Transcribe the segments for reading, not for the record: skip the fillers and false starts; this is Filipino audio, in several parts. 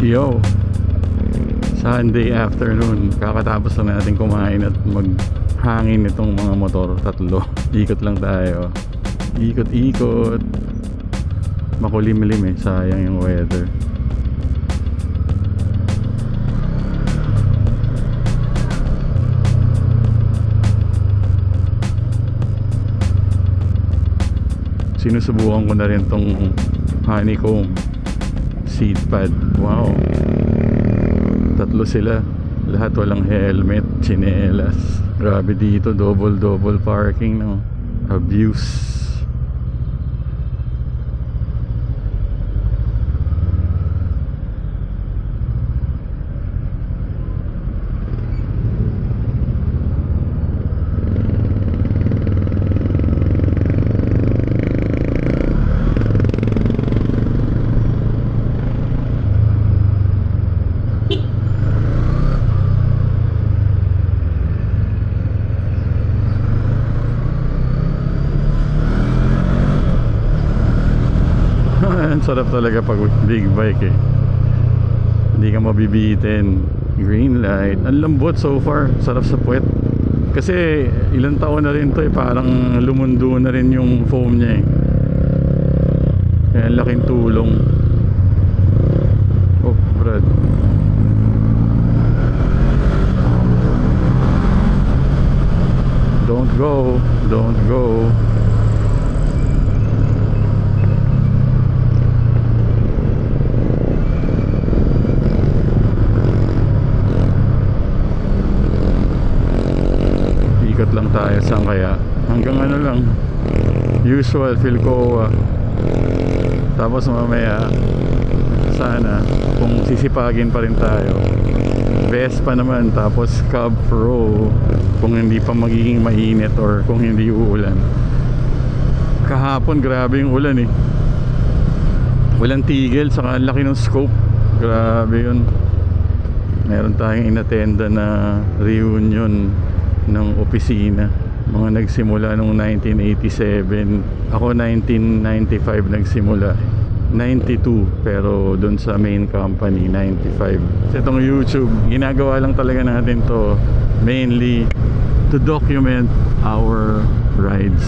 Yo, Sunday afternoon, kakatapos na natin kumain at maghangin itong mga motor. Tatlo, ikot lang tayo. Ikot-ikot. Makulimlim eh, sayang yung weather. Sinusubukan ko na rin tong honeycomb seat pad. Wow, tatlo sila, lahat walang helmet, tsinelas. Grabe dito, double parking, no? Abuse. Ang sarap talaga pag big bike eh. Hindi ka mabibitin. Green light. Ang lambot so far. Sarap sa puwet. Kasi ilang taon na rin to eh. Parang lumundo na rin yung foam niya eh. Kaya laking tulong. Oh, Brad. Don't go. Don't go. Ikot lang tayo, saan kaya? Hanggang ano lang, usual Philcoa. Tapos mamaya sana kung sisipagin pa rin tayo, Vespa naman, tapos Cub Pro kung hindi pa magiging mainit or kung hindi uulan. Kahapon grabe yung ulan eh, walang tigil, saka ang laki ng scope. Grabe yun. Meron tayong inattenda na reunion ng opisina, mga nagsimula nung 1987. Ako 1995 nagsimula, 92, pero dun sa main company 95. So itong YouTube, ginagawa lang talaga natin to mainly to document our rides,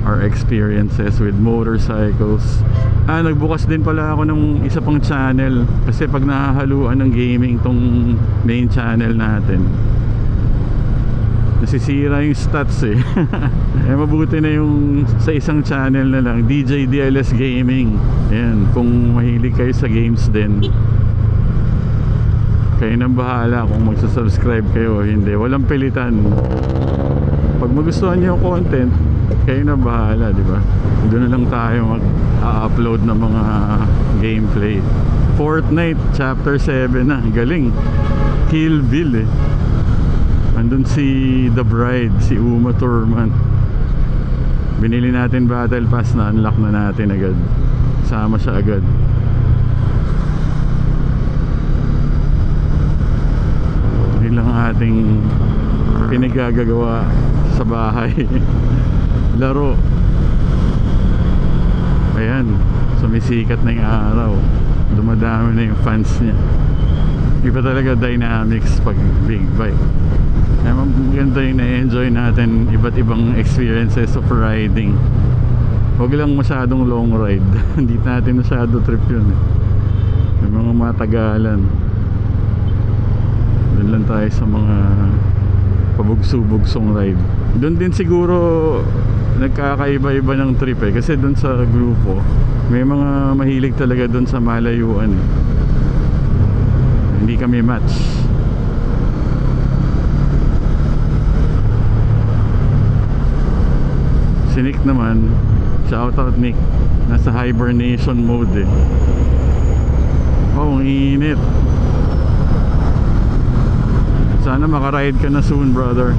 our experiences with motorcycles. Nagbukas din pala ako ng isa pang channel kasi pag nahahaluan ng gaming tong main channel natin, nasisira yung stats eh. Mabuti na yung sa isang channel na lang, DJ DLS Gaming. Ayan, kung mahilig kayo sa games din, kayo nang bahala kung magsasubscribe kayo o hindi. Walang pilitan. Pag magustuhan niyo yung content, kayo na bahala, di ba? Doon na lang tayo mag-upload ng mga gameplay. Fortnite Chapter 7 na, galing. Kill Bill eh. Andun si The Bride, si Uma Thurman. Binili natin battle pass, na unlock na natin agad. Sama siya agad. Hindi lang ating pinagagagawa sa bahay. Laro. Ayan, sumisikat na yung araw. Dumadami na yung fans niya. Iba talaga dynamics pag big bike. Kaya maganda yung na-enjoy natin iba't ibang experiences of riding. Huwag lang masyadong long ride. Hindi natin masyado trip yun eh. May mga matagalan. Doon lang tayo sa mga pabugso-bugsong ride. Doon din siguro nagkakaiba-iba ng trip eh. Kasi doon sa grupo, may mga mahilig talaga doon sa malayuan eh. Hindi kami match. Si Nick naman, shout out Nick, nasa hibernation mode eh. Oh, ang init. Sana makaride ka na soon, brother.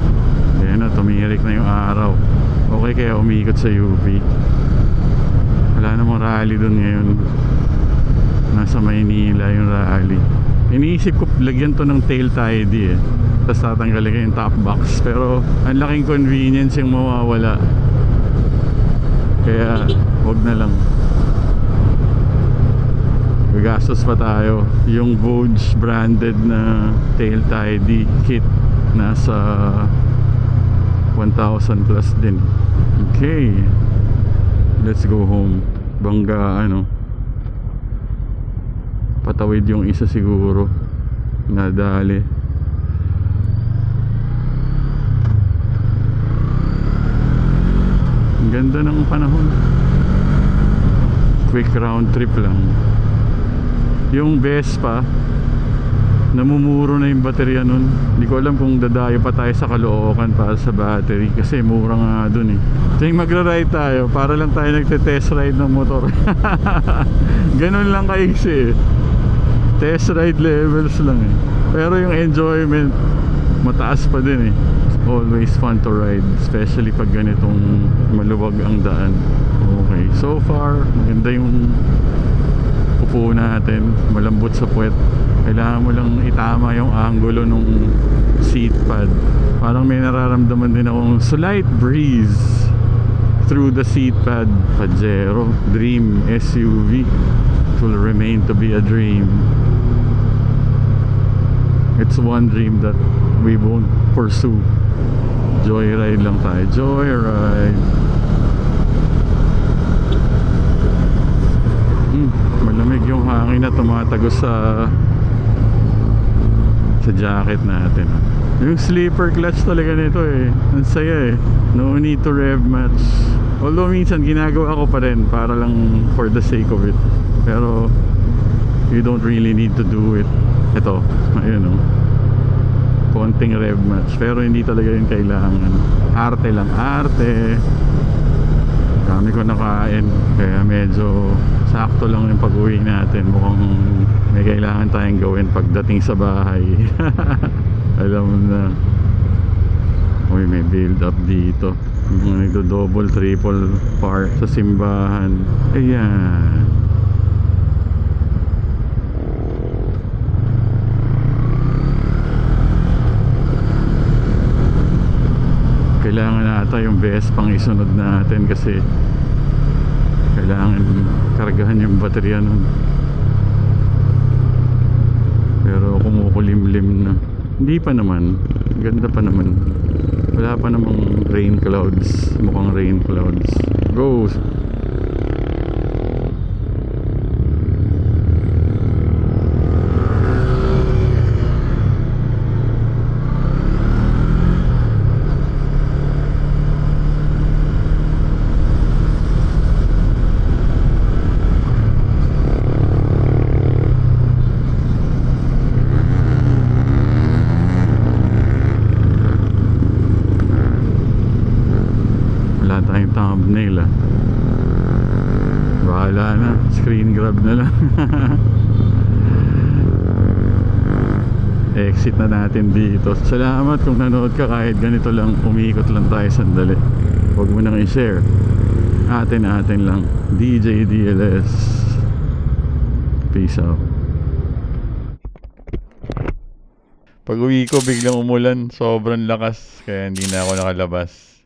Ayan na, tumirik na yung araw. Okay kaya umikot sa UP. Wala namang rally dun ngayon. Nasa Maynila yung rally. Iniisip ko lagyan to ng tail tidy eh, tapos tatanggalin ko yung top box. Pero ang laking convenience yung mawawala. Kaya wag na lang. gagastos pa tayo. Yung Vogue branded na tail tidy kit nasa 1,000 plus din. Okay, let's go home. Bangga ano, patawid yung isa siguro, nadali. Ang ganda ng panahon, quick round trip lang. Yung Vespa, namumuro na yung baterya nun. Hindi ko alam kung dadayo pa tayo sa Caloocan para sa battery, kasi mura nga dun eh. Tuwing magra-ride tayo, para lang tayo nagte-test ride ng motor. Ganun lang kaiksi eh. Test ride levels lang eh. Pero yung enjoyment, mataas pa din eh. Always fun to ride, especially pag ganitong maluwag ang daan. Okay, so far maganda yung upo natin, malambot sa puwet. Kailangan mo lang itama yung angulo nung seat pad. Parang may nararamdaman din akong slight breeze through the seat pad. Pajero, dream SUV. It will remain to be a dream. It's one dream that we won't pursue. Joyride lang tayo. Joyride. Malamig yung hangin na tumatagos sa jacket natin. Yung sleeper clutch talaga nito eh. Ang saya eh. No need to rev much. Although minsan ginagawa ko pa rin para lang for the sake of it. Pero you don't really need to do it. Ito, ayun o. Konting rev match, pero hindi talaga yun kailangan. Arte lang, arte. Dami ko nakain, kaya medyo sakto lang yung pag-uwi natin. Mukhang may kailangan tayong gawin pagdating sa bahay. Alam mo na. Uy, may build up dito. Nagdo-double, triple park sa simbahan. Ayan. Kailangan nata yung best pang isunod natin kasi kailangan kargahan yung baterya nun. Pero kumukulimlim na. Hindi pa naman, ganda pa naman. Wala pa namang rain clouds. Mukhang rain clouds. Go! Tayong thumbnail ah. Bahala na, screen grab na lang. Exit na natin dito. Salamat kung nanood ka kahit ganito lang, umikot lang tayo sandali. Huwag mo nang i-share. Atin lang. DJ DLS. Peace out. Pag uwi ko biglang umulan, sobrang lakas, kaya hindi na ako nakalabas.